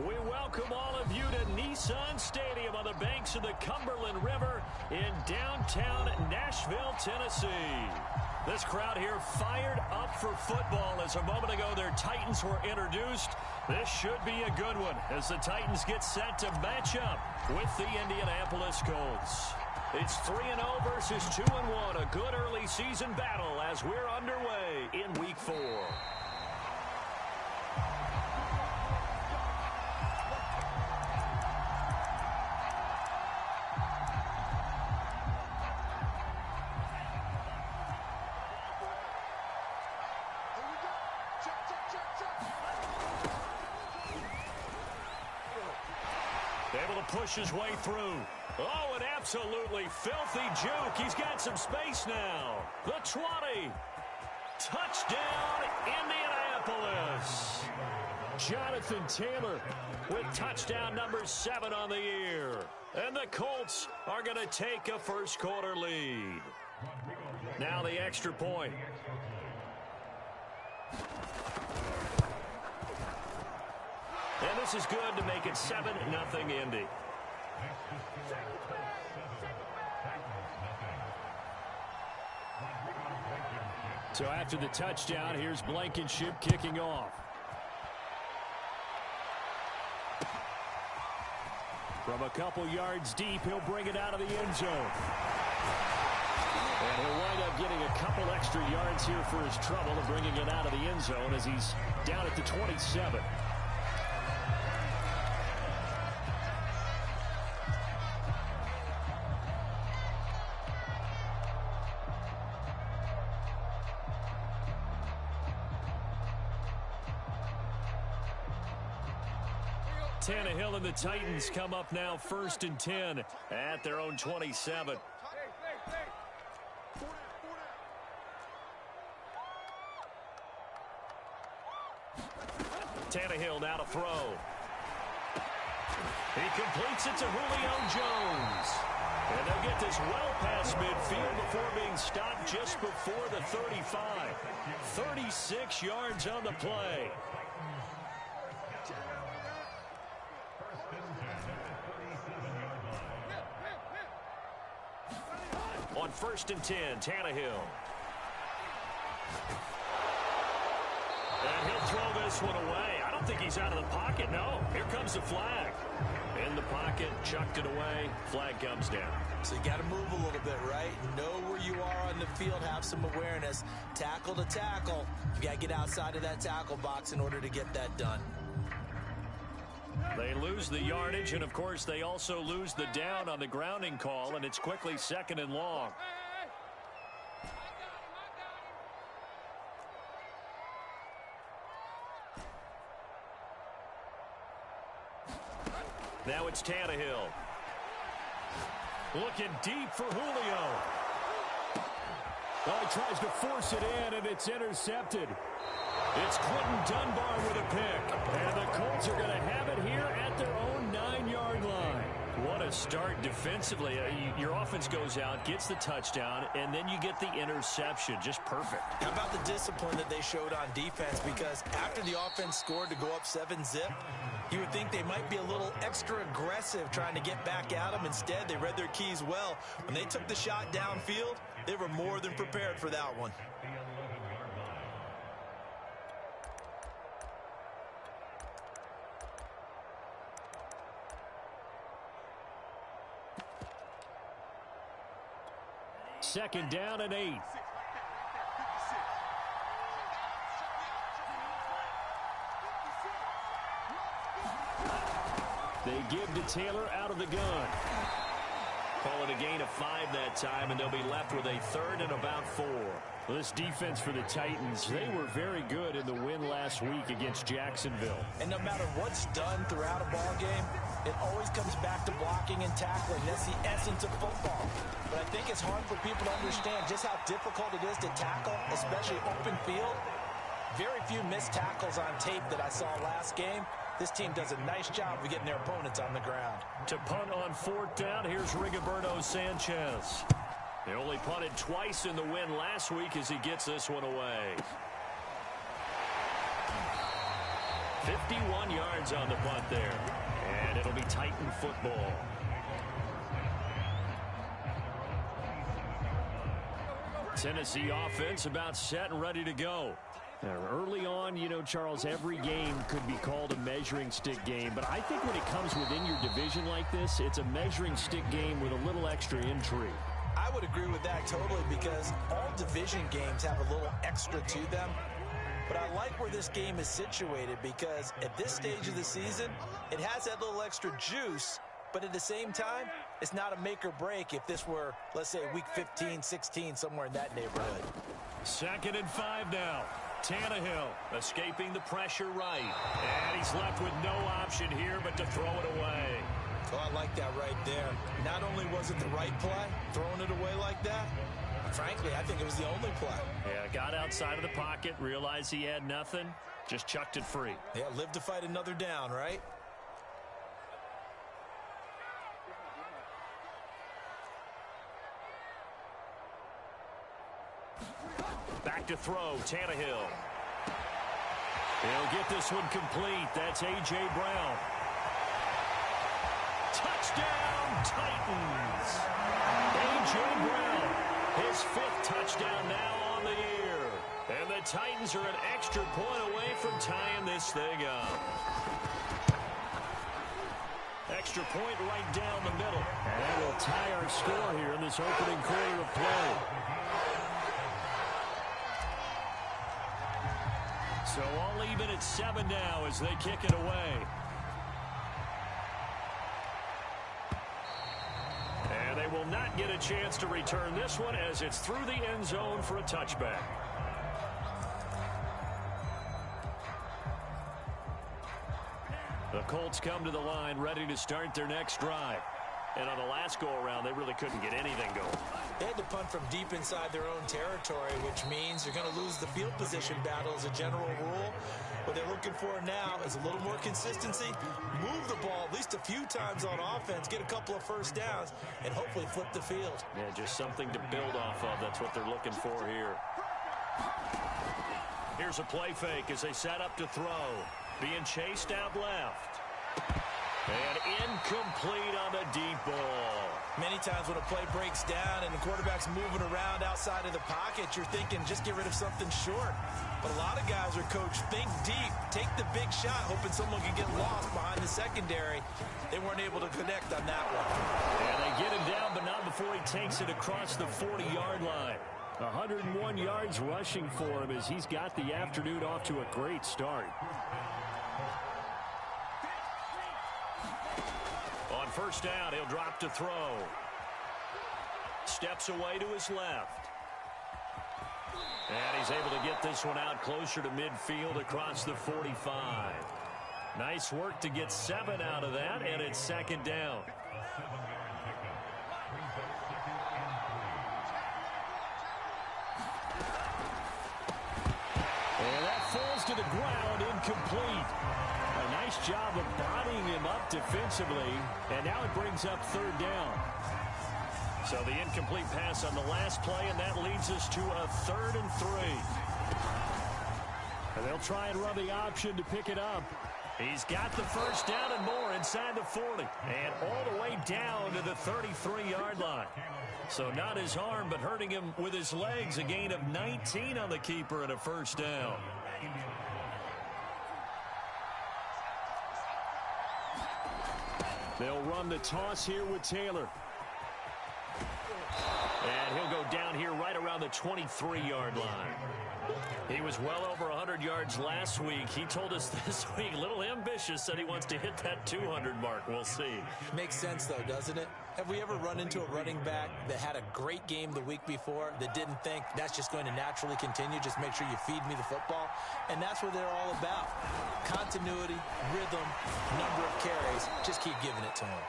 We welcome all of you to Nissan Stadium on the banks of the Cumberland River in downtown Nashville, Tennessee. This crowd here fired up for football as a moment ago their Titans were introduced. This should be a good one as the Titans get set to match up with the Indianapolis Colts. It's 3-0 versus 2-1, a good early season battle as we're underway in Week 4. Able to push his way through. Oh, an absolutely filthy juke. He's got some space now. The 20. Touchdown, Indianapolis. Jonathan Taylor with touchdown number 7 on the year. And the Colts are going to take a first quarter lead. Now the extra point. And this is good to make it 7-0 Indy. So after the touchdown, here's Blankenship kicking off. From a couple yards deep, he'll bring it out of the end zone. And he'll wind up getting a couple extra yards here for his trouble and bringing it out of the end zone as he's down at the 27. Tannehill and the Titans come up now 1st and 10 at their own 27. Tannehill now to throw. He completes it to Julio Jones. And they'll get this well past midfield before being stopped just before the 35. 36 yards on the play. On 1st and 10, Tannehill. And he'll throw this one away. I don't think he's out of the pocket. No, here comes the flag. In the pocket, chucked it away. Flag comes down. So you got to move a little bit, right? Know where you are on the field. Have some awareness. Tackle to tackle. You got to get outside of that tackle box in order to get that done. They lose the yardage, and, of course, they also lose the down on the grounding call, and it's quickly 2nd and long. Now it's Tannehill. Looking deep for Julio. Oh, he tries to force it in, and it's intercepted. It's Clinton Dunbar with a pick. And the Colts are going to have it here at their own 9-yard line. What a start defensively. Your offense goes out, gets the touchdown, and then you get the interception. Just perfect. How about the discipline that they showed on defense? Because after the offense scored to go up 7-zip, you would think they might be a little extra aggressive trying to get back at them. Instead, they read their keys well. When they took the shot downfield, they were more than prepared for that one. Second down and 8. They give to Taylor out of the gun. Call it a gain of 5 that time, and they'll be left with a 3rd and about 4. Well, this defense for the Titans, they were very good in the win last week against Jacksonville. And no matter what's done throughout a ball game, it always comes back to blocking and tackling. That's the essence of football. But I think it's hard for people to understand just how difficult it is to tackle, especially open field. Very few missed tackles on tape that I saw last game. This team does a nice job of getting their opponents on the ground. To punt on 4th down, here's Rigoberto Sanchez. He only punted twice in the win last week as he gets this one away. 51 yards on the punt there. And it'll be Titan football. Tennessee offense about set and ready to go. Now, early on, you know, Charles, every game could be called a measuring stick game. But I think when it comes within your division like this, it's a measuring stick game with a little extra intrigue. I would agree with that totally, because all division games have a little extra to them. But I like where this game is situated, because at this stage of the season, it has that little extra juice. But at the same time, it's not a make or break if this were, let's say, week 15, 16, somewhere in that neighborhood. 2nd and 5 now. Tannehill escaping the pressure right. And he's left with no option here but to throw it away. Oh, I like that right there. Not only was it the right play, throwing it away like that, frankly, I think it was the only play. Yeah, got outside of the pocket, realized he had nothing, just chucked it free. Yeah, live to fight another down, right? Back to throw, Tannehill. He'll get this one complete. That's A.J. Brown. Touchdown, Titans. A.J. Brown, his 5th touchdown now on the year. And the Titans are an extra point away from tying this thing up. Extra point right down the middle. And that will tie our score here in this opening quarter of play. So all even at 7 now as they kick it away. And they will not get a chance to return this one as it's through the end zone for a touchback. The Colts come to the line ready to start their next drive. And on the last go-around, they really couldn't get anything going. They had to punt from deep inside their own territory, which means you're going to lose the field position battle as a general rule. What they're looking for now is a little more consistency, move the ball at least a few times on offense, get a couple of first downs, and hopefully flip the field. Yeah, just something to build off of. That's what they're looking for here. Here's a play fake as they set up to throw. Being chased out left. And incomplete on the deep ball. Many times when a play breaks down and the quarterback's moving around outside of the pocket, you're thinking just get rid of something short. But a lot of guys are coached, think deep, take the big shot, hoping someone can get lost behind the secondary. They weren't able to connect on that one. And they get him down, but not before he takes it across the 40-yard line. 101 yards rushing for him as he's got the afternoon off to a great start. On first down, he'll drop to throw. Steps away to his left. And he's able to get this one out closer to midfield across the 45. Nice work to get 7 out of that, and it's 2nd down. And that falls to the ground, incomplete. A nice job of bodying him up defensively, and now it brings up 3rd down. So the incomplete pass on the last play, and that leads us to a 3rd and 3. And they'll try and run the option to pick it up. He's got the first down and more inside the 40, and all the way down to the 33-yard line. So not his arm, but hurting him with his legs. A gain of 19 on the keeper and a first down. They'll run the toss here with Taylor. And he'll go down here right around the 23-yard line. He was well over 100 yards last week. He told us this week, a little ambitious, said he wants to hit that 200 mark. We'll see. Makes sense, though, doesn't it? Have we ever run into a running back that had a great game the week before that didn't think that's just going to naturally continue? Just make sure you feed me the football. And that's what they're all about. Continuity, rhythm, number of carries. Just keep giving it to him.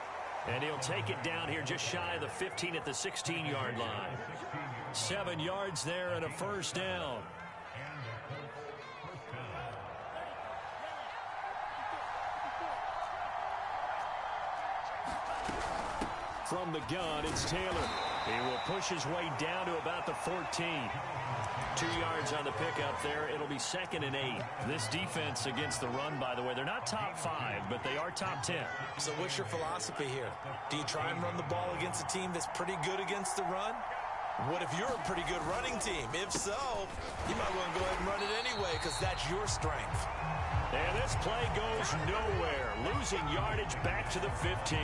And he'll take it down here just shy of the 15 at the 16-yard line. 7 yards there and a first down. From the gun, it's Taylor. He will push his way down to about the 14. 2 yards on the pickup there. It'll be 2nd and 8. This defense against the run, by the way, they're not top 5, but they are top 10. So what's your philosophy here? Do you try and run the ball against a team that's pretty good against the run? What if you're a pretty good running team? If so, you might want to go ahead and run it anyway because that's your strength. And this play goes nowhere. Losing yardage back to the 15.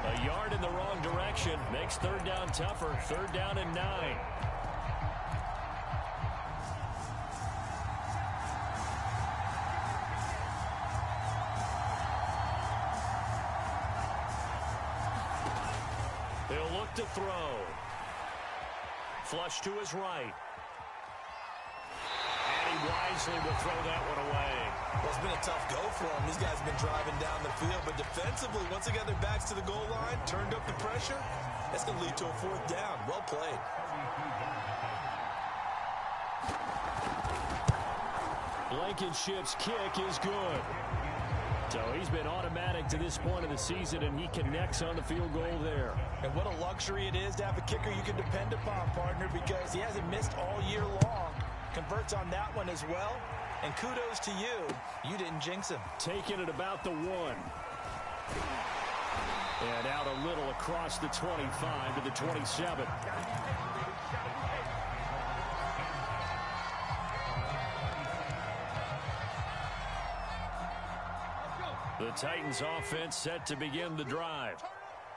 A yard in the wrong direction makes 3rd down tougher. 3rd down and 9. He'll look to throw. Flush to his right. And he wisely will throw that one away. Well, it's been a tough go for him. These guys have been driving down the field, but defensively, once they got their backs to the goal line, turned up the pressure, that's going to lead to a 4th down. Well played. Blankenship's kick is good. So he's been automatic to this point of the season, and he connects on the field goal there. And what a luxury it is to have a kicker you can depend upon, partner, because he hasn't missed all year long. Converts on that one as well. And kudos to you. You didn't jinx him. Taking it about the 1. And out a little across the 25 to the 27. The Titans offense set to begin the drive.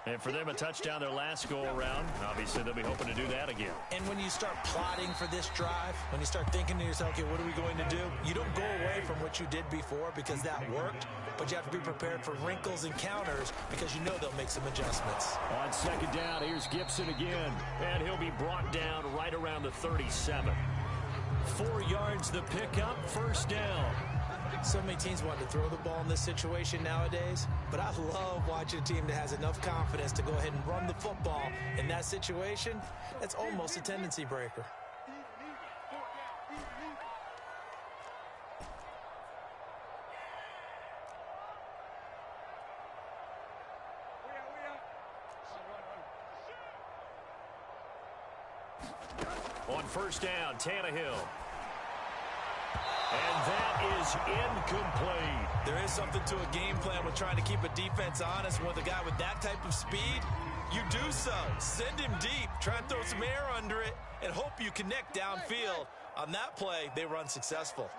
And for them, a touchdown their last go-around. Obviously, they'll be hoping to do that again. And when you start plotting for this drive, when you start thinking to yourself, okay, what are we going to do? You don't go away from what you did before because that worked, but you have to be prepared for wrinkles and counters because you know they'll make some adjustments. On 2nd down, here's Gibson again. And he'll be brought down right around the 37. 4 yards the pickup, 1st down. So many teams want to throw the ball in this situation nowadays, but I love watching a team that has enough confidence to go ahead and run the football in that situation. That's almost a tendency breaker. On 1st down, Tannehill. And that is incomplete. There is something to a game plan with trying to keep a defense honest. With a guy with that type of speed, you do so. Send him deep. Try and throw some air under it and hope you connect downfield. On that play, they were unsuccessful.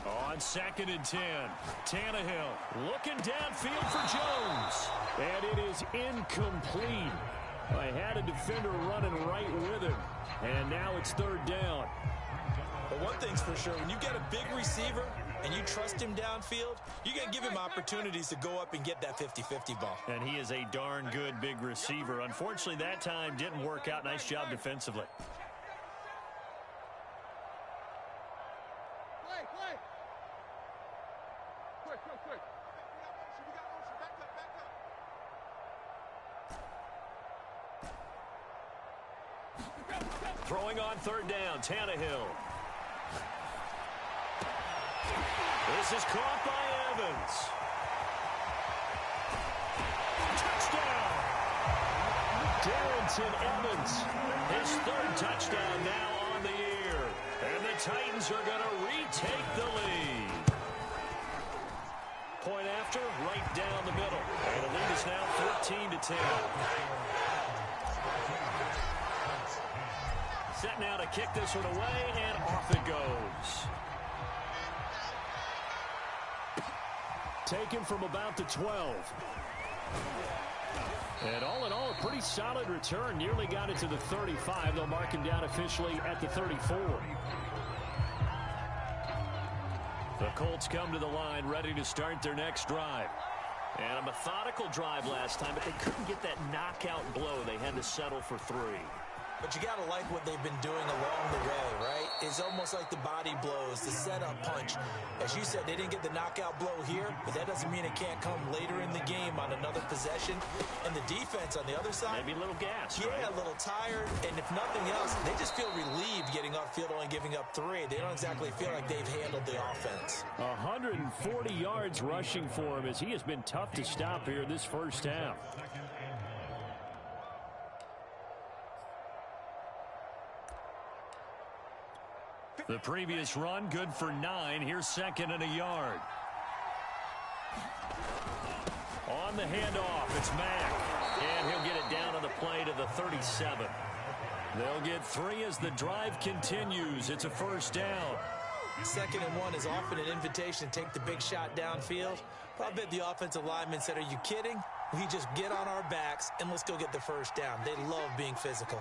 On 2nd and 10, Tannehill looking downfield for Jones. And it is incomplete. I had a defender running right with him. And now it's 3rd down. But one thing's for sure, when you get a big receiver and you trust him downfield, you got to give him opportunities to go up and get that 50-50 ball. And he is a darn good big receiver. Unfortunately, that time didn't work out. Nice job defensively. Throwing on 3rd down, Tannehill. This is caught by Evans. Touchdown! Darrington Evans, his 3rd touchdown now on the year. And the Titans are going to retake the lead. Point after, right down the middle. And the lead is now 13-10. Set now to kick this one away, and off it goes. Taken from about the 12. And all in all, a pretty solid return. Nearly got it to the 35. They'll mark him down officially at the 34. The Colts come to the line, ready to start their next drive. And a methodical drive last time, but they couldn't get that knockout blow. They had to settle for 3. But you got to like what they've been doing along the way, right? It's almost like the body blows, the setup punch. As you said, they didn't get the knockout blow here, but that doesn't mean it can't come later in the game on another possession. And the defense on the other side, maybe a little gas, yeah, right? A little tired. And if nothing else, they just feel relieved getting upfield, only giving up 3. They don't exactly feel like they've handled the offense. 140 yards rushing for him as he has been tough to stop here this first half. The previous run, good for 9. Here's 2nd and a yard. On the handoff, it's Mack. And he'll get it down on the play to the 37. They'll get 3 as the drive continues. It's a first down. 2nd and 1 is often an invitation to take the big shot downfield. But I bet the offensive lineman said, are you kidding? We just get on our backs and let's go get the first down. They love being physical.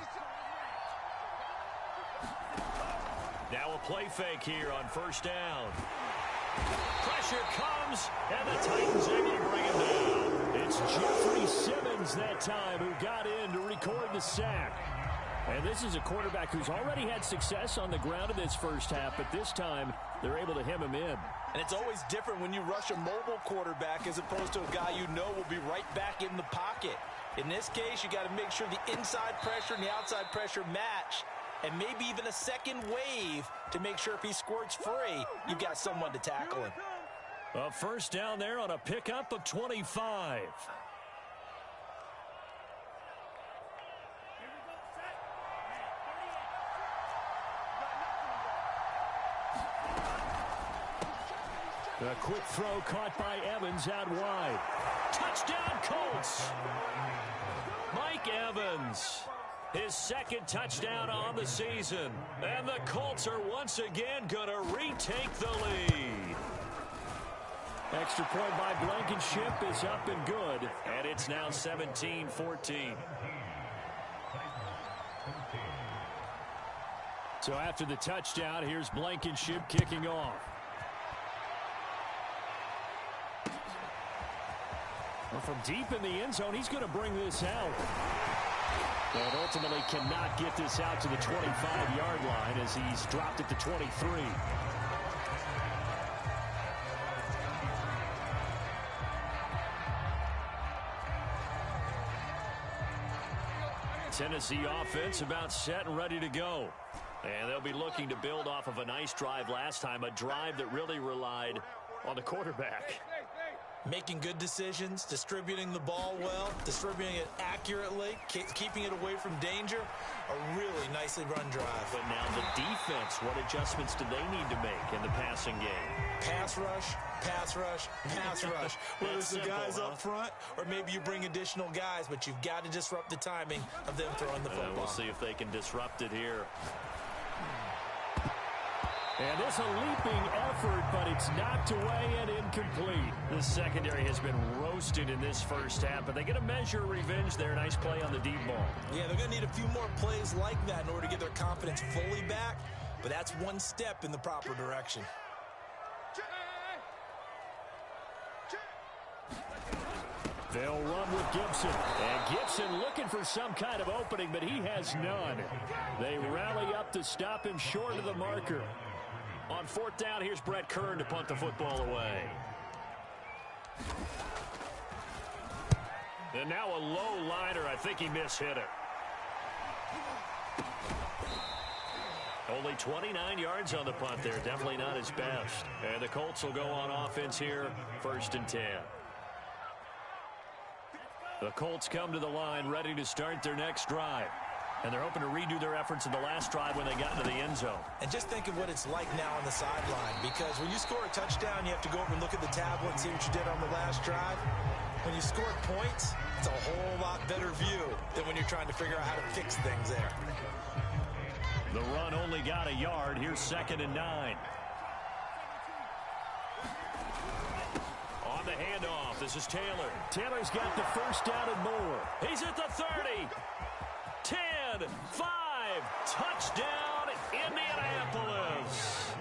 Now a play fake here on first down. Pressure comes, and the Titans able to bring him down. It's Jeffrey Simmons that time who got in to record the sack. And this is a quarterback who's already had success on the ground in this first half, but this time they're able to hem him in. And it's always different when you rush a mobile quarterback as opposed to a guy you know will be right back in the pocket. In this case, you got to make sure the inside pressure and the outside pressure match. And maybe even a second wave to make sure if he squirts free, you've got someone to tackle him. A first down there on a pickup of 25. A quick throw caught by Evans out wide. Touchdown Colts! Mike Evans. His 2nd touchdown on the season. And the Colts are once again going to retake the lead. Extra point by Blankenship is up and good. And it's now 17-14. So after the touchdown, here's Blankenship kicking off. Well, from deep in the end zone, he's going to bring this out. And ultimately cannot get this out to the 25-yard line as he's dropped it to 23. Tennessee offense about set and ready to go. And they'll be looking to build off of a nice drive last time, a drive that really relied on the quarterback. Making good decisions, distributing the ball well, distributing it accurately, keeping it away from danger. A really nicely run drive. But now the defense, what adjustments do they need to make in the passing game? Pass rush, pass rush, pass rush. Whether it's the guys up front or maybe you bring additional guys, but you've got to disrupt the timing of them throwing the football. We'll see if they can disrupt it here. And it's a leaping effort, but it's knocked away and incomplete. The secondary has been roasted in this first half, but they get a measure of revenge there. Nice play on the deep ball. Yeah, they're going to need a few more plays like that in order to get their confidence fully back, but that's one step in the proper direction. They'll run with Gibson. And Gibson looking for some kind of opening, but he has none. They rally up to stop him short of the marker. On 4th down, here's Brett Kern to punt the football away. And now a low liner. I think he mishit it. Only 29 yards on the punt there. Definitely not his best. And the Colts will go on offense here, 1st and 10. The Colts come to the line ready to start their next drive. And they're hoping to redo their efforts in the last drive when they got into the end zone. And just think of what it's like now on the sideline, because when you score a touchdown, you have to go over and look at the tablet and see what you did on the last drive. When you score points, it's a whole lot better view than when you're trying to figure out how to fix things there. The run only got a yard. Here's 2nd and 9. On the handoff, this is Taylor. Taylor's got the first down and more. He's at the 30. 10, 5, touchdown, Indianapolis.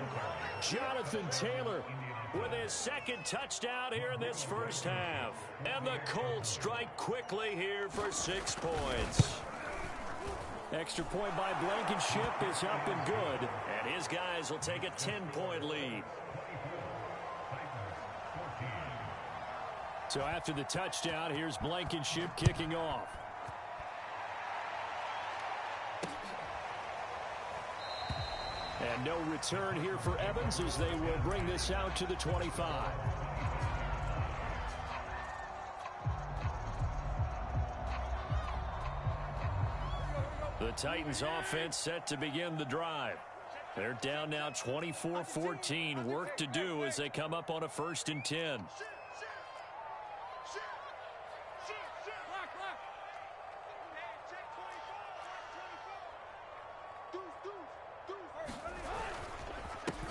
Jonathan Taylor with his 2nd touchdown here in this first half. And the Colts strike quickly here for 6 points. Extra point by Blankenship is up and good. And his guys will take a 10-point lead. So after the touchdown, here's Blankenship kicking off. And no return here for Evans as they will bring this out to the 25. The Titans offense set to begin the drive. They're down now 24-14. Work to do as they come up on a 1st and 10.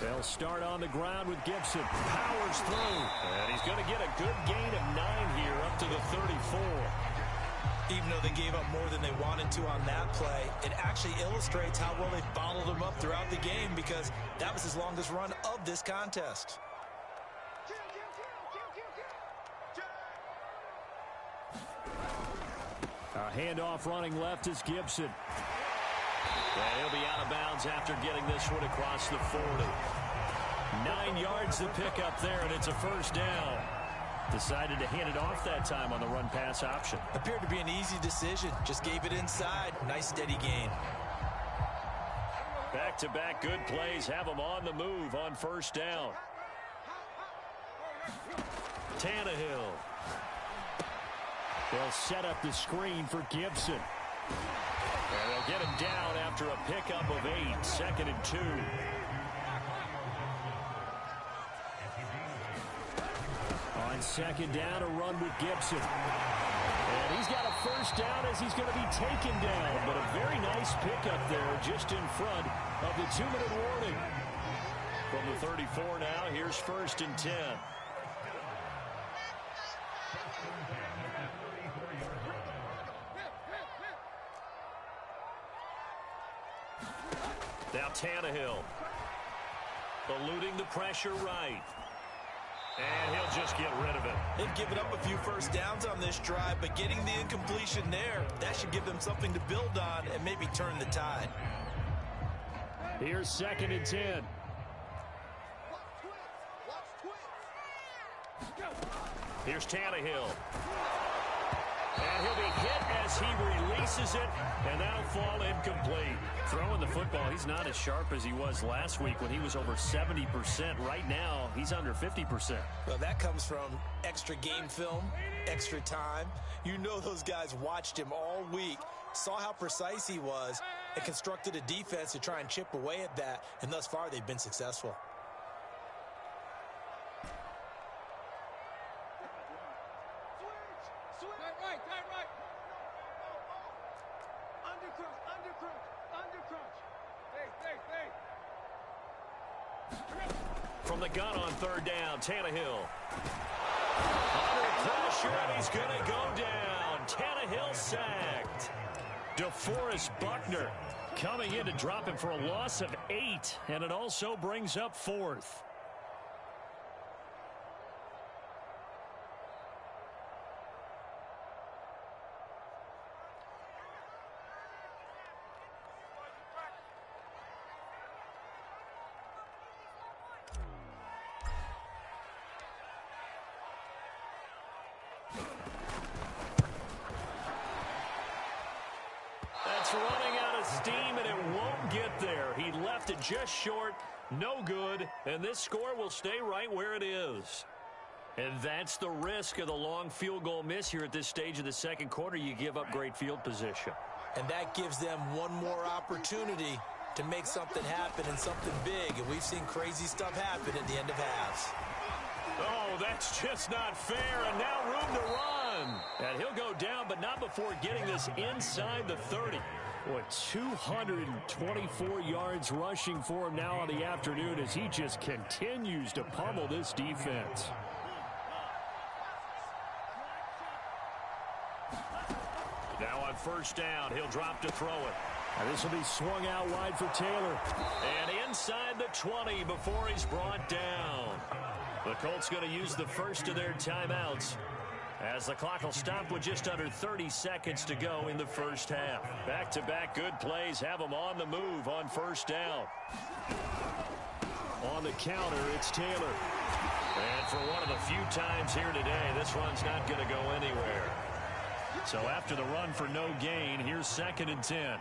They'll start on the ground with Gibson. Powers through. And he's going to get a good gain of 9 here up to the 34. Even though they gave up more than they wanted to on that play, it actually illustrates how well they followed him up throughout the game because that was his longest run of this contest. A handoff running left is Gibson. And he'll be out of bounds after getting this one across the 40. 9 yards to pick up there, and it's a 1st down. Decided to hand it off that time on the run-pass option. Appeared to be an easy decision. Just gave it inside. Nice steady gain. Back-to-back good plays have them on the move on 1st down. Tannehill. They'll set up the screen for Gibson. And they'll get him down after a pickup of 8. 2nd and 2. On 2nd down, a run with Gibson. And he's got a 1st down as he's going to be taken down. But a very nice pickup there just in front of the 2-minute warning. From the 34 now, here's 1st and 10. Now Tannehill. Eluding the pressure right. And he'll just get rid of it. They've given up a few 1st downs on this drive, but getting the incompletion there, that should give them something to build on and maybe turn the tide. Here's 2nd and 10. Here's Tannehill. And he'll be hit as he releases it, and that'll fall incomplete. Throwing the football, he's not as sharp as he was last week when he was over 70%. Right now, he's under 50%. Well, that comes from extra game film, extra time. You know those guys watched him all week, saw how precise he was, and constructed a defense to try and chip away at that, and thus far they've been successful. From the gun on 3rd down, Tannehill. Under pressure, and he's going to go down. Tannehill sacked. DeForest Buckner coming in to drop him for a loss of 8, and it also brings up 4th. Running out of steam, and it won't get there. He left it just short, no good, and this score will stay right where it is. And that's the risk of the long field goal miss here at this stage of the 2nd quarter. You give up great field position. And that gives them one more opportunity to make something happen and something big, and we've seen crazy stuff happen at the end of halves. Oh, that's just not fair, and now room to run. And he'll go down, but not before getting this inside the 30. What, 224 yards rushing for him now on the afternoon as he just continues to pummel this defense. Now on 1st down, he'll drop to throw it. And this will be swung out wide for Taylor. And inside the 20 before he's brought down. The Colts going to use the first of their timeouts. as the clock will stop with just under 30 seconds to go in the first half. Back-to-back good plays have them on the move on first down. On the counter, it's Taylor. And for one of the few times here today, this run's not going to go anywhere. So after the run for no gain, here's 2nd and 10.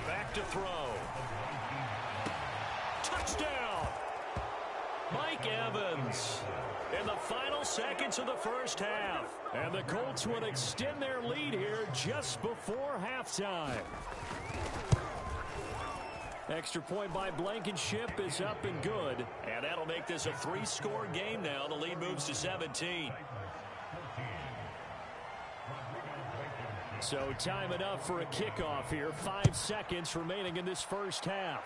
Back to throw. Touchdown! Mike Evans in the final seconds of the first half. And the Colts would extend their lead here just before halftime. Extra point by Blankenship is up and good. And that'll make this a 3-score game now. The lead moves to 17. So time enough for a kickoff here. 5 seconds remaining in this first half.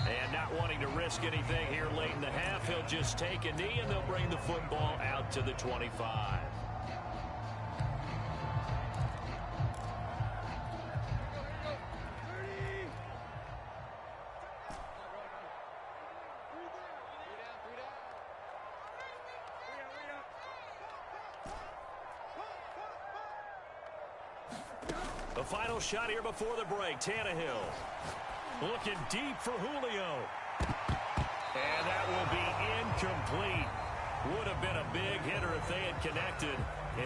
And not wanting to risk anything here late in the half, he'll just take a knee and they'll bring the football out to the 25. The final shot here before the break. Tannehill looking deep for Julio. And that will be incomplete. Would have been a big hitter if they had connected.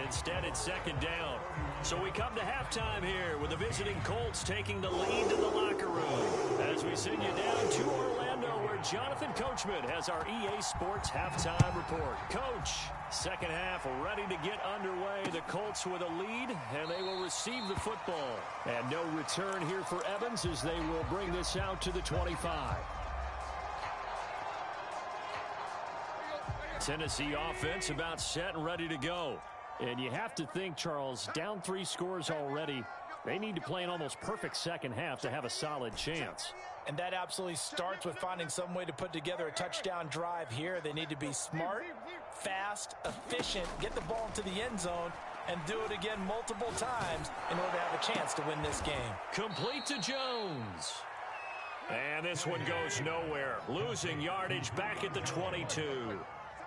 Instead, it's 2nd down. So we come to halftime here with the visiting Colts taking the lead to the locker room. As we send you down to Orlando, where Jonathan Coachman has our EA Sports halftime report. Coach, second half ready to get underway. The Colts with a lead, and they will receive the football. And no return here for Evans as they will bring this out to the 25. Tennessee offense about set and ready to go. And you have to think, Charles, down 3 scores already. They need to play an almost perfect second half to have a solid chance. And that absolutely starts with finding some way to put together a touchdown drive here. They need to be smart, fast, efficient, get the ball into the end zone, and do it again multiple times in order to have a chance to win this game. Complete to Jones. And this one goes nowhere. Losing yardage back at the 22.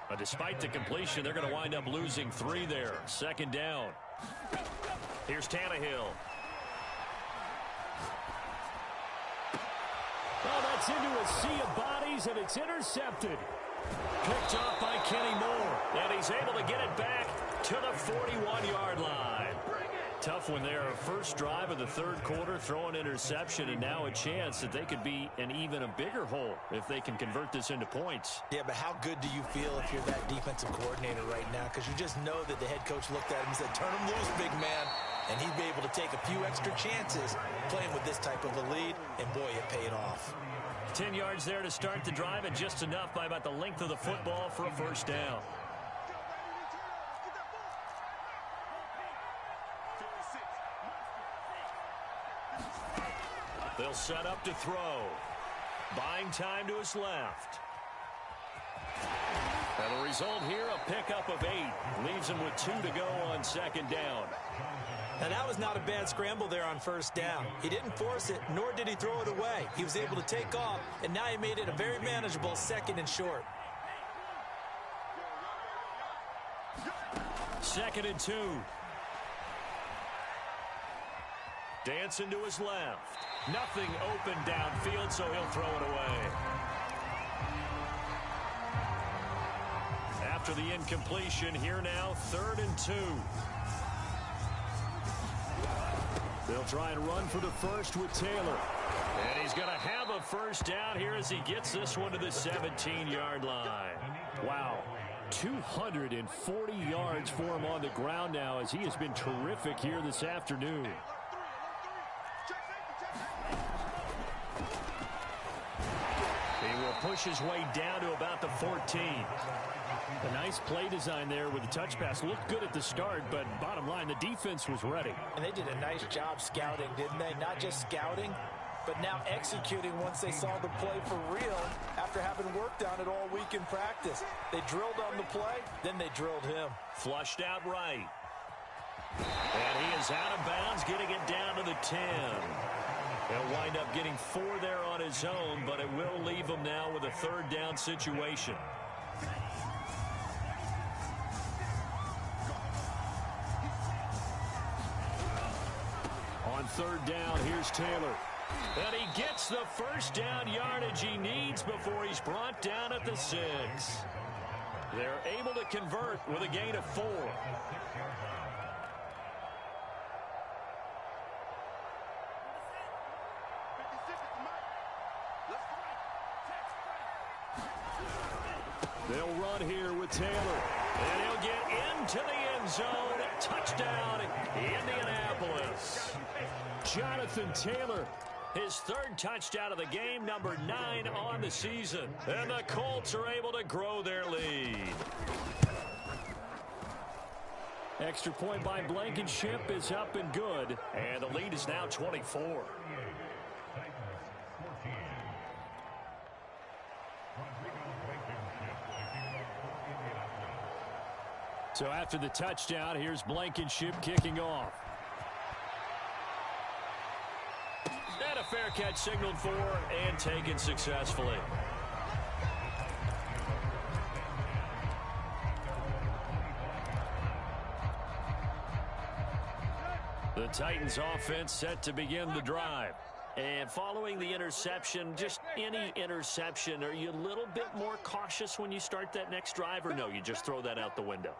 But despite the completion, they're going to wind up losing 3 there. 2nd down. Here's Tannehill. Oh, that's into a sea of bodies, and it's intercepted. Picked off by Kenny Moore. And he's able to get it back to the 41-yard line. Tough one there. First drive of the 3rd quarter, throw an interception, and now a chance that they could be in even a bigger hole if they can convert this into points. Yeah, but how good do you feel if you're that defensive coordinator right now? Because you just know that the head coach looked at him and said, turn him loose, big man. And he'd be able to take a few extra chances playing with this type of a lead, and boy, it paid off. 10 yards there to start the drive, and just enough by about the length of the football for a first down. They'll set up to throw. Buying time to his left. And the result here, a pickup of 8. Leaves him with 2 to go on 2nd down. Now, that was not a bad scramble there on first down. He didn't force it, nor did he throw it away. He was able to take off, and now he made it a very manageable 2nd and short. 2nd and 2. Dancing to his left. Nothing open downfield, so he'll throw it away. After the incompletion, here now, 3rd and 2. They'll try and run for the first with Taylor. And he's going to have a first down here as he gets this one to the 17-yard line. Wow. 240 yards for him on the ground now as he has been terrific here this afternoon. He will push his way down to about the 14. A nice play design there with the touch pass. Looked good at the start, but bottom line, the defense was ready. And they did a nice job scouting, didn't they? Not just scouting, but now executing once they saw the play for real after having worked on it all week in practice. They drilled on the play, then they drilled him. Flushed out right. And he is out of bounds, getting it down to the 10. He'll wind up getting 4 there on his his own, but it will leave him now with a third down situation. On third down, here's Taylor. And he gets the first down yardage he needs before he's brought down at the 6. They're able to convert with a gain of 4. They'll run here with Taylor. And he'll get into the end zone. Touchdown, Indianapolis. Jonathan Taylor, his third touchdown of the game, number 9 on the season. And the Colts are able to grow their lead. Extra point by Blankenship is up and good. And the lead is now 24. So after the touchdown, here's Blankenship kicking off. And a fair catch signaled for and taken successfully. The Titans offense set to begin the drive. And following the interception, just any interception, are you a little bit more cautious when you start that next drive, or no, you just throw that out the window?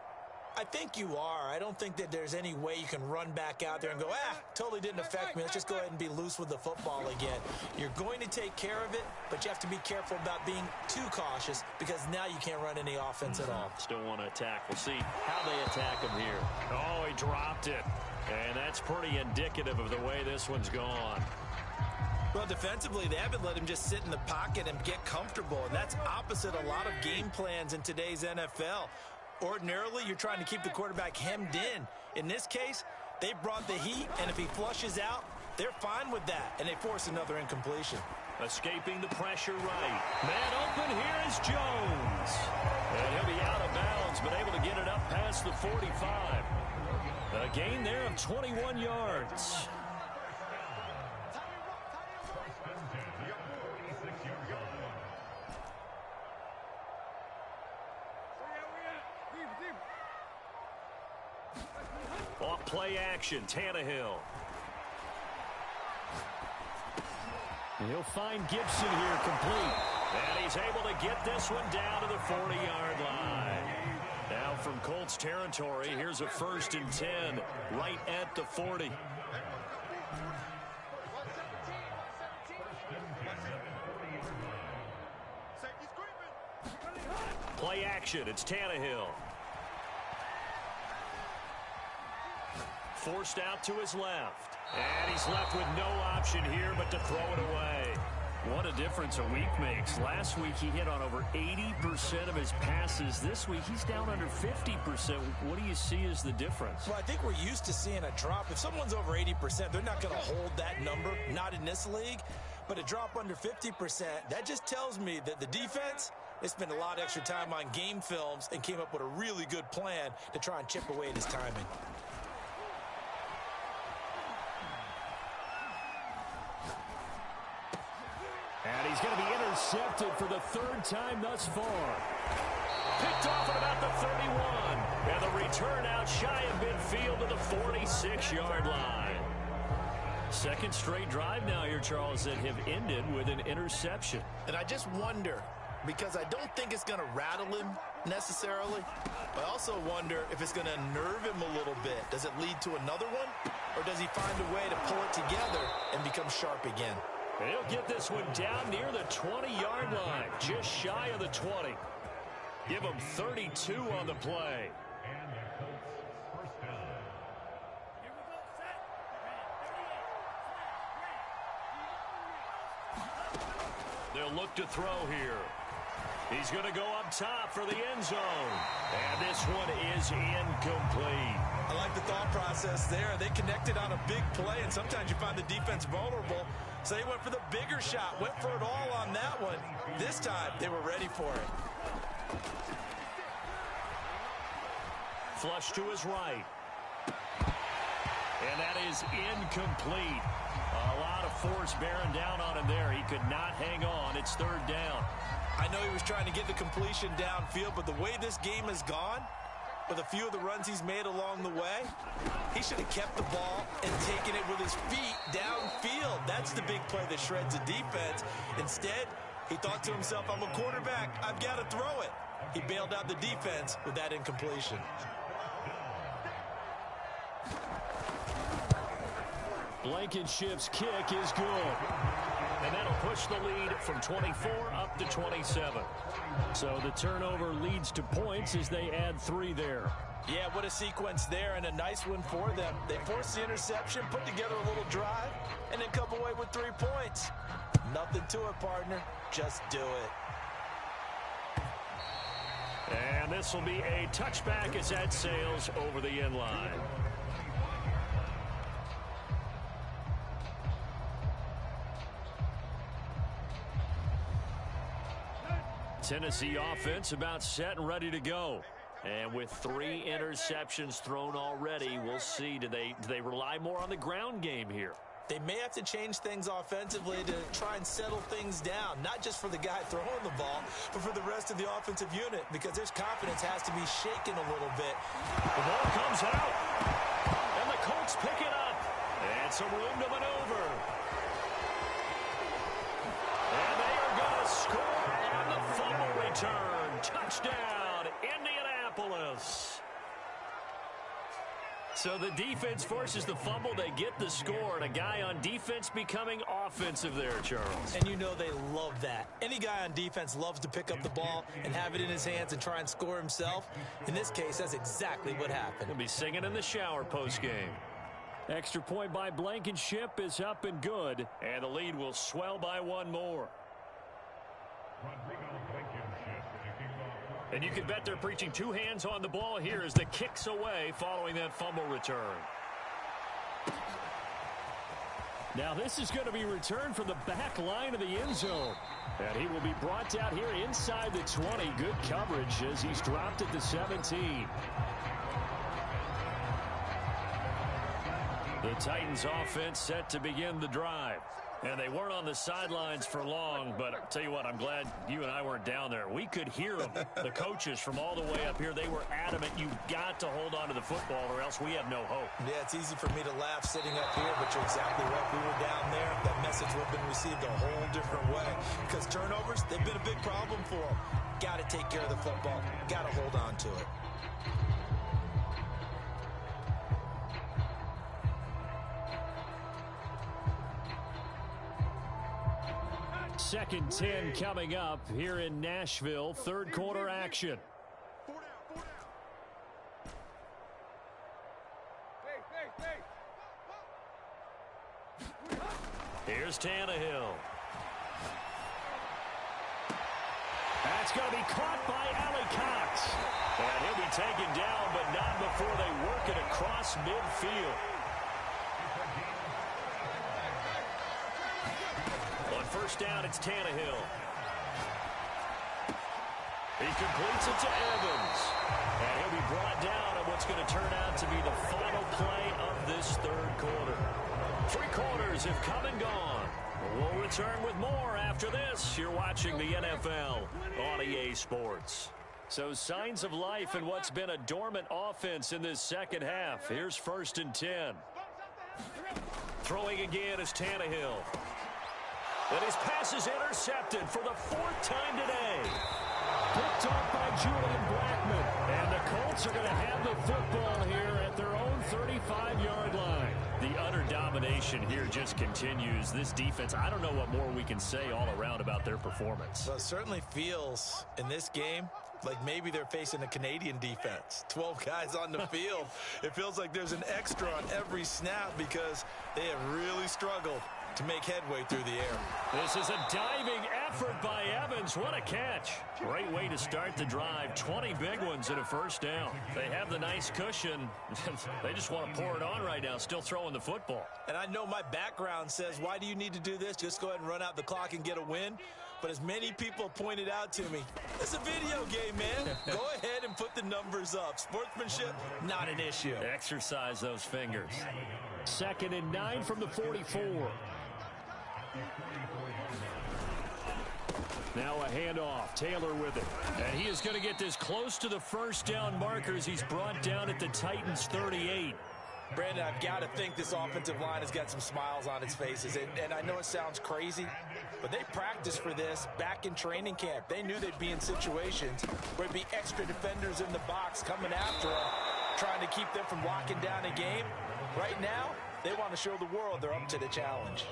I think you are. I don't think that there's any way you can run back out there and go, totally didn't affect me. Let's just go ahead and be loose with the football again. You're going to take care of it, but you have to be careful about being too cautious because now you can't run any offense at all. Still want to attack. We'll see how they attack him here. Oh, he dropped it. And that's pretty indicative of the way this one's gone. Well, defensively, they haven't let him just sit in the pocket and get comfortable, and that's opposite a lot of game plans in today's NFL. Ordinarily, you're trying to keep the quarterback hemmed in. In this case, they brought the heat, and if he flushes out, they're fine with that, and they force another incompletion. Escaping the pressure right. Man open, here is Jones. And he'll be out of bounds, but able to get it up past the 45. A gain there of 21 yards. Off play action, Tannehill. He'll find Gibson here complete. And he's able to get this one down to the 40-yard line. Now from Colts territory, here's a 1st and 10 right at the 40. Play action, it's Tannehill. Forced out to his left. And he's left with no option here but to throw it away. What a difference a week makes. Last week he hit on over 80% of his passes. This week he's down under 50%. What do you see as the difference? Well, I think we're used to seeing a drop. If someone's over 80%, they're not going to hold that number. Not in this league. But a drop under 50%, that just tells me that the defense, they spent a lot of extra time on game films and came up with a really good plan to try and chip away at his timing. And he's going to be intercepted for the 3rd time thus far. Picked off at about the 31. And the return out shy of midfield to the 46-yard line. Second straight drive now here, Charles, that have ended with an interception. And I just wonder, because I don't think it's going to rattle him necessarily. I also wonder if it's going to nerve him a little bit. Does it lead to another one? Or does he find a way to pull it together and become sharp again? He'll get this one down near the 20-yard line, just shy of the 20. Give him 32 on the play. They'll look to throw here. He's going to go up top for the end zone. And this one is incomplete. I like the thought process there. They connected on a big play, and sometimes you find the defense vulnerable. So they went for the bigger shot, went for it all on that one. This time, they were ready for it. Flush to his right. And that is incomplete. A lot of force bearing down on him there. He could not hang on. It's third down. I know he was trying to get the completion downfield, but the way this game has gone, with a few of the runs he's made along the way, he should have kept the ball and taken it with his feet downfield. That's the big play that shreds the defense. Instead, he thought to himself, I'm a quarterback. I've got to throw it. He bailed out the defense with that incompletion. Blankenship's kick is good. And that'll push the lead from 24 up to 27. So the turnover leads to points as they add 3 there. Yeah, what a sequence there, and a nice one for them. They forced the interception, put together a little drive, and then come away with 3 points. Nothing to it, partner. Just do it. And this will be a touchback as that sails over the end line. Tennessee offense about set and ready to go. And with 3 interceptions thrown already, we'll see. Do they rely more on the ground game here? They may have to change things offensively to try and settle things down, not just for the guy throwing the ball, but for the rest of the offensive unit, because their confidence has to be shaken a little bit. The ball comes out, and the Colts pick it up. And some room to maneuver. And they are going to score on the fumble return. Touchdown, Indianapolis. So the defense forces the fumble. They get the score, and a guy on defense becoming offensive there, Charles. And you know they love that. Any guy on defense loves to pick up the ball and have it in his hands and try and score himself. In this case, that's exactly what happened. He'll be singing in the shower post-game. Extra point by Blankenship is up and good, and the lead will swell by 1 more. And you can bet they're preaching 2 hands on the ball here as the kick's away following that fumble return. Now this is going to be returned from the back line of the end zone. And he will be brought out here inside the 20. Good coverage as he's dropped at the 17. The Titans offense set to begin the drive. And they weren't on the sidelines for long, but I'll tell you what, I'm glad you and I weren't down there. We could hear them. The coaches from all the way up here, they were adamant. You've got to hold on to the football or else we have no hope. Yeah, it's easy for me to laugh sitting up here, but you're exactly right. We were down there. That message would have been received a whole different way. Because turnovers, they've been a big problem for them. Got to take care of the football. Got to hold on to it. Second 10 coming up here in Nashville. Third quarter action. Here's Tannehill. That's going to be caught by Ali Cox. And he'll be taken down, but not before they work it across midfield. On first down, it's Tannehill. He completes it to Evans. And he'll be brought down on what's going to turn out to be the final play of this third quarter. 3 quarters have come and gone. We'll return with more after this. You're watching the NFL on EA Sports. So signs of life in what's been a dormant offense in this second half. Here's first and 10. Throwing again is Tannehill. And his pass is intercepted for the 4th time today. Picked off by Julian Blackmon. And the Colts are going to have the football here at their own 35-yard line. The utter domination here just continues. This defense, I don't know what more we can say all around about their performance. Well, it certainly feels in this game like maybe they're facing a Canadian defense. 12 guys on the field. It feels like there's an extra on every snap because they have really struggled to make headway through the air. This is a diving effort by Evans. What a catch. Great way to start the drive. 20 big ones and a first down. They have the nice cushion. They just want to pour it on right now, still throwing the football. And I know my background says, why do you need to do this? Just go ahead and run out the clock and get a win. But as many people pointed out to me, it's a video game, man. Go ahead and put the numbers up. Sportsmanship, not an issue. Exercise those fingers. 2nd and 9 from the 44. Now a handoff. Taylor with it. And he is going to get this close to the first down markers. He's brought down at the Titans' 38. Brandon, I've got to think this offensive line has got some smiles on its faces. And I know it sounds crazy, but they practiced for this back in training camp. They knew they'd be in situations where there'd be extra defenders in the box coming after them, trying to keep them from locking down a game. Right now, they want to show the world they're up to the challenge.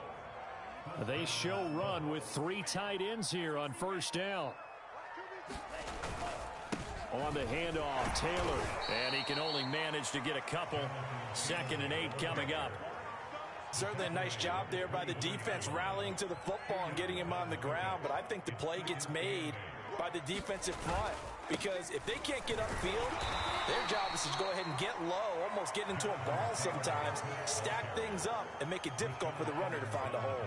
They show run with 3 tight ends here on first down. On the handoff, Taylor. And he can only manage to get a couple. 2nd and 8 coming up. Certainly a nice job there by the defense rallying to the football and getting him on the ground. But I think the play gets made by the defensive front. Because if they can't get upfield, their job is to go ahead and get low, almost get into a ball sometimes, stack things up, and make it difficult for the runner to find a hole.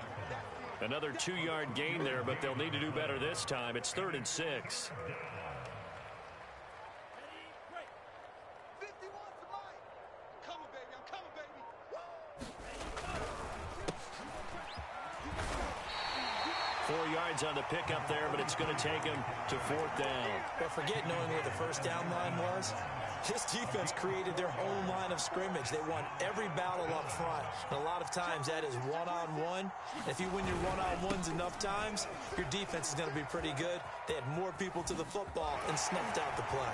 Another 2-yard gain there, but they'll need to do better this time. It's 3rd and 6. On the pickup there, but it's going to take him to 4th down. But forget knowing where the first down line was. This defense created their own line of scrimmage. They won every battle up front. And a lot of times that is one-on-one. If you win your one-on-ones enough times, your defense is going to be pretty good. They had more people to the football and snuffed out the play.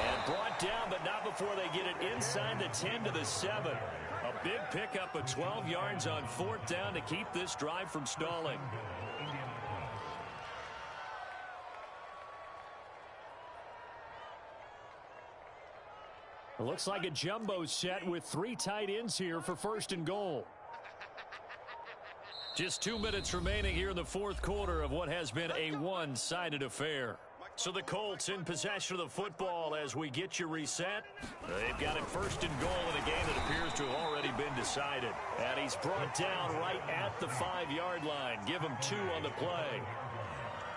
And brought down, but not before they get it inside the 10 to the 7. A big pickup of 12 yards on 4th down to keep this drive from stalling. It looks like a jumbo set with 3 tight ends here for 1st and goal. Just 2 minutes remaining here in the 4th quarter of what has been a one-sided affair. So the Colts in possession of the football as we get you reset. They've got it 1st and goal in a game that appears to have already been decided. And he's brought down right at the 5-yard line. Give him 2 on the play.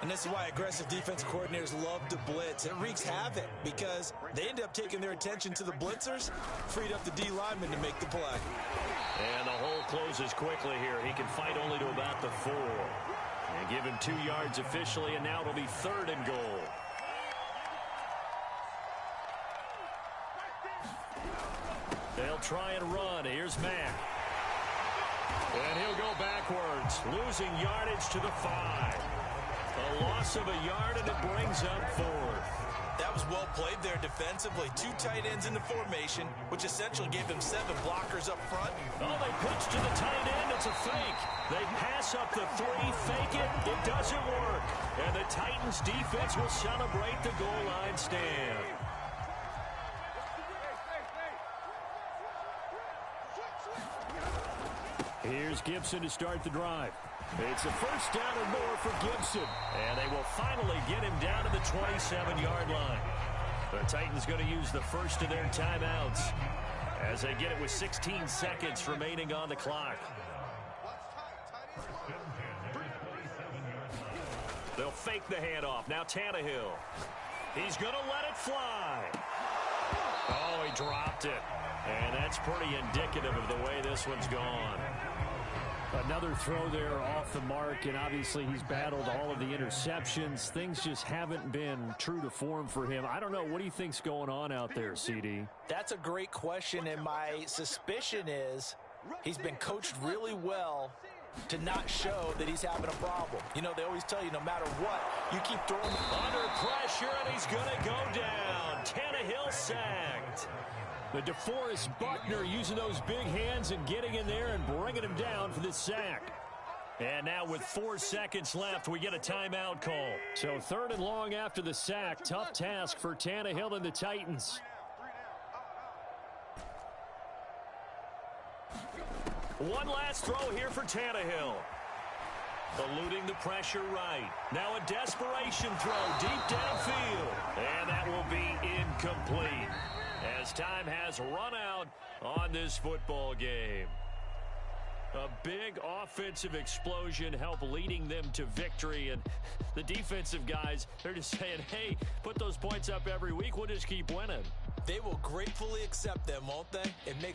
And this is why aggressive defensive coordinators love to blitz. It wreaks havoc because they end up taking their attention to the blitzers, freed up the D lineman to make the play. And the hole closes quickly here. He can fight only to about the 4. And give him 2 yards officially, and now it'll be 3rd and goal. They'll try and run. Here's Mack. And he'll go backwards, losing yardage to the 5. A loss of a yard, and it brings up 4th. That was well played there defensively. 2 tight ends in the formation, which essentially gave them 7 blockers up front. Oh, they pitch to the tight end. It's a fake. They pass up the 3, fake it. It doesn't work. And the Titans defense will celebrate the goal line stand. Here's Gibson to start the drive. It's a 1st down and more for Gibson. And they will finally get him down to the 27-yard line. The Titans going to use the first of their timeouts as they get it with 16 seconds remaining on the clock. They'll fake the handoff. Now Tannehill. He's going to let it fly. Oh, he dropped it. And that's pretty indicative of the way this one's gone. Another throw there off the mark, and obviously he's battled all of the interceptions. Things just haven't been true to form for him. I don't know. What do you think's going on out there, CD? That's a great question, and my suspicion is he's been coached really well to not show that he's having a problem. You know, they always tell you no matter what, you keep throwing. Under pressure, and he's going to go down. Tannehill sacked. The DeForest Buckner using those big hands and getting in there and bringing him down for the sack. And now with 4 seconds left, we get a timeout call. So 3rd and long after the sack. Tough task for Tannehill and the Titans. One last throw here for Tannehill. Eluding the pressure right. Now a desperation throw deep downfield. And that will be incomplete, as time has run out on this football game. A big offensive explosion helped leading them to victory. And the defensive guys, they're just saying, hey, put those points up every week. We'll just keep winning. They will gratefully accept them, won't they? It makes